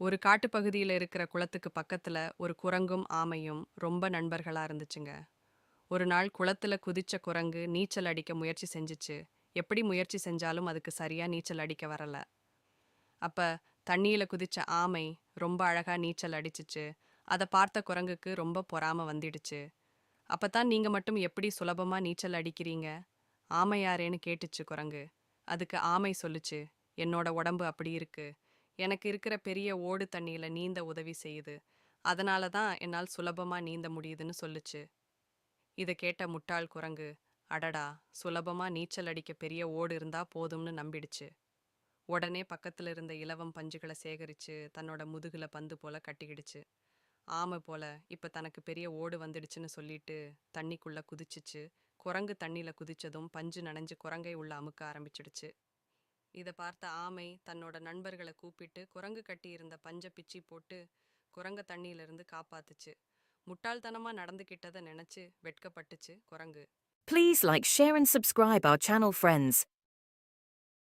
ஒரு காட்டுப்பகுதியில இருக்கிற குளத்துக்கு பக்கத்துல ஒரு குரங்கும் ஆமையும் ரொம்ப நண்பர்களா இருந்துச்சுங்க. ஒரு நாள் குளத்துல குதிச்ச குரங்கு நீச்சல் அடிக்க முயற்சி செஞ்சுச்சு. எப்படி முயற்சி செஞ்சாலும் அதுக்கு சரியா நீச்சல் அடிக்க வரல. அப்ப தண்ணியில குதிச்ச ஆமை ரொம்ப அழகா நீச்சல் அடிச்சுச்சு. அதை பார்த்த குரங்குக்கு ரொம்ப பொறாம வந்துடுச்சு. அப்பதான் நீங்க மட்டும் எப்படி சுலபமா நீச்சல் அடிக்கிறீங்க? ஆமை யாரேன்னு கேட்டுச்சு குரங்கு. அதுக்கு ஆமை சொல்லுச்சு, என்னோட உடம்பு அப்படி இருக்கு. எனக்கு இருக்கிற பெரிய ஓடு தண்ணியில நீந்த உதவி செய்யுது. அதனால தான் என்னால் சுலபமா நீந்த முடியுதுன்னு சொல்லுச்சு. இத கேட்ட முட்டாள் குரங்கு, அடடா, சுலபமா நீச்சல் அடிக்க பெரிய ஓடு இருந்தா போதும்னு நம்பிடுச்சு. உடனே பக்கத்துல இருந்த இலவம் பஞ்சுகளை சேகரிச்சு தன்னோட முதுகுல பந்து போல கட்டிக்கிடுச்சு. ஆமை போல இப்ப தனக்கு பெரிய ஓடு வந்துடுச்சுன்னு சொல்லிட்டு தண்ணிக்குள்ள குதிச்சுச்சு. குரங்கு தண்ணியில குதிச்சதும் பஞ்சு நனைஞ்சு குரங்கை உள்ள அமுக்க ஆரம்பிச்சிடுச்சு. இத பார்த்த ஆமை தன்னோட நண்பர்களை கூப்பிட்டு குரங்கு கட்டி இருந்த பஞ்ச பிச்சி போட்டு குரங்க தண்ணியிலிருந்து காப்பாத்துச்சு. முட்டாள்தனமா நடந்துகிட்டதை நினைச்சு வெட்கப்பட்டுச்சு குரங்கு. Please like, share, and subscribe our channel, friends.